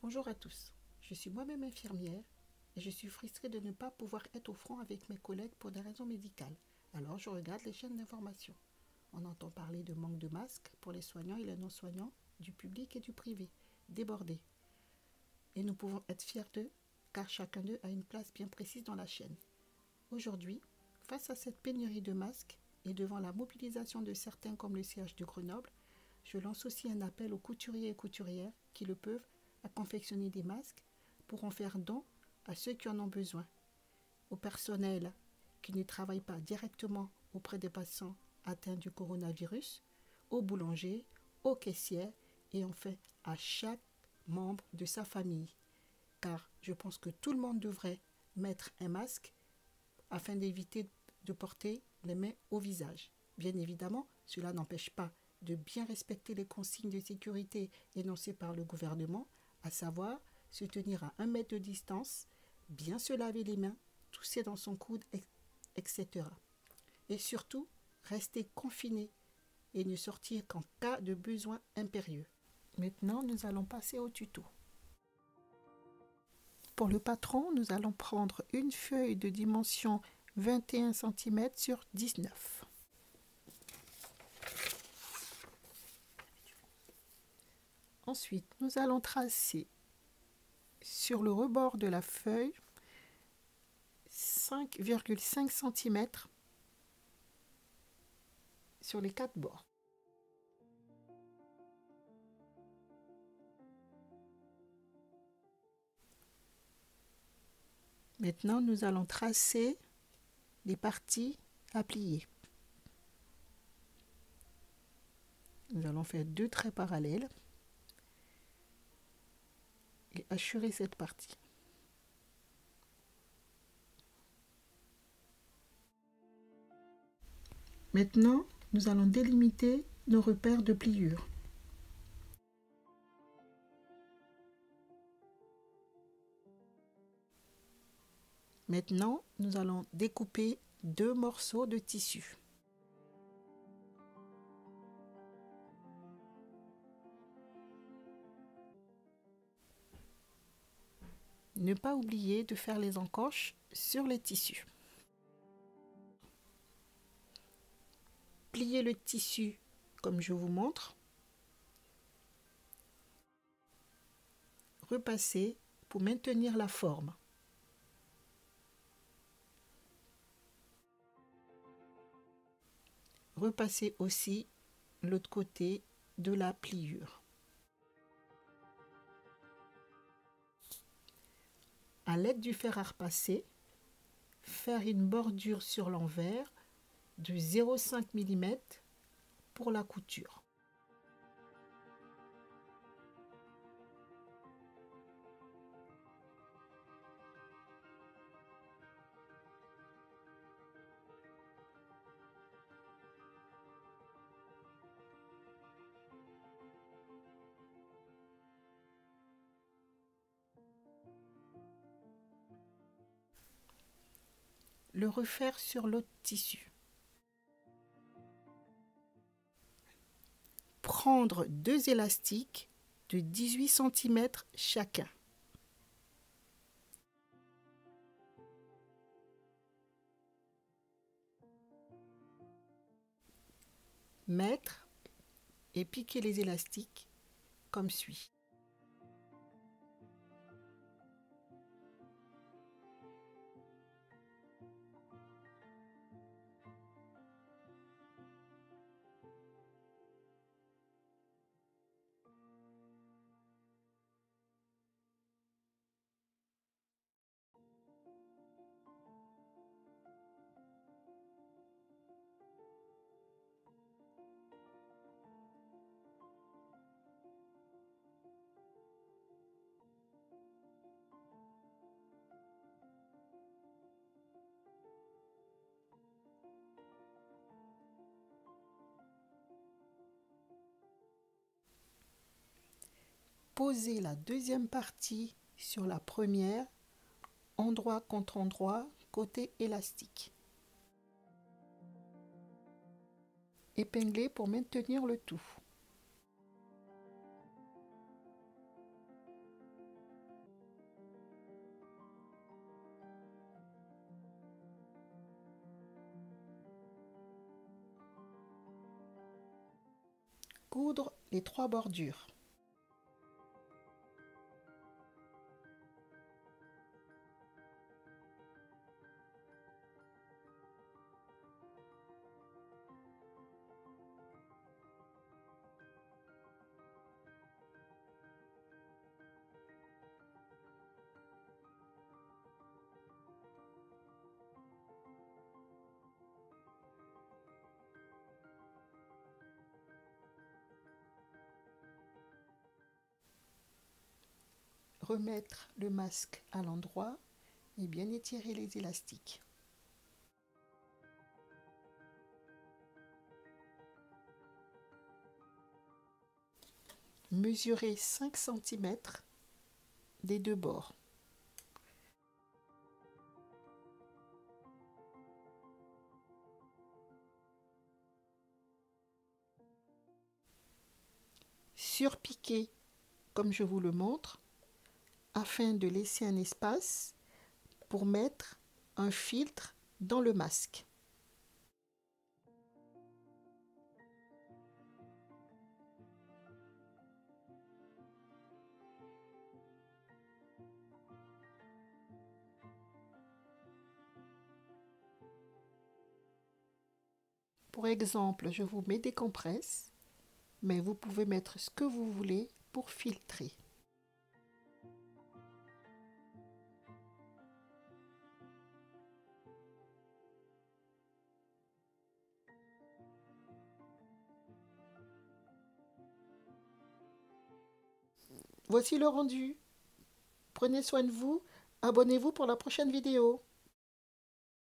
Bonjour à tous, je suis moi-même infirmière et je suis frustrée de ne pas pouvoir être au front avec mes collègues pour des raisons médicales. Alors je regarde les chaînes d'information. On entend parler de manque de masques pour les soignants et les non-soignants, du public et du privé, débordés. Et nous pouvons être fiers d'eux car chacun d'eux a une place bien précise dans la chaîne. Aujourd'hui, face à cette pénurie de masques et devant la mobilisation de certains comme le CH de Grenoble, je lance aussi un appel aux couturiers et couturières qui le peuvent à confectionner des masques pour en faire don à ceux qui en ont besoin, au personnel qui ne travaille pas directement auprès des patients atteints du coronavirus, aux boulangers, aux caissières et enfin à chaque membre de sa famille. Car je pense que tout le monde devrait mettre un masque afin d'éviter de porter les mains au visage. Bien évidemment, cela n'empêche pas de bien respecter les consignes de sécurité énoncées par le gouvernement, à savoir se tenir à 1 mètre de distance, bien se laver les mains, tousser dans son coude, etc. Et surtout, rester confiné et ne sortir qu'en cas de besoin impérieux. Maintenant, nous allons passer au tuto. Pour le patron, nous allons prendre une feuille de dimension 21 cm sur 19. Ensuite, nous allons tracer sur le rebord de la feuille 5,5 cm sur les 4 bords. Maintenant, nous allons tracer les parties à plier. Nous allons faire 2 traits parallèles et hachurer cette partie. Maintenant, nous allons délimiter nos repères de pliure. Maintenant, nous allons découper 2 morceaux de tissu. Ne pas oublier de faire les encoches sur les tissus. Pliez le tissu comme je vous montre. Repassez pour maintenir la forme. Repassez aussi l'autre côté de la pliure. À l'aide du fer à repasser, faire une bordure sur l'envers de 0,5 mm pour la couture. Le refaire sur l'autre tissu. Prendre 2 élastiques de 18 cm chacun. Mettre et piquer les élastiques comme suit. Posez la deuxième partie sur la première, endroit contre endroit, côté élastique. Épinglez pour maintenir le tout. coudre les 3 bordures. Remettre le masque à l'endroit et bien étirer les élastiques. Mesurer 5 cm des 2 bords. Surpiquer comme je vous le montre, afin de laisser un espace pour mettre un filtre dans le masque. Pour exemple, je vous mets des compresses, mais vous pouvez mettre ce que vous voulez pour filtrer. Voici le rendu. Prenez soin de vous. Abonnez-vous pour la prochaine vidéo.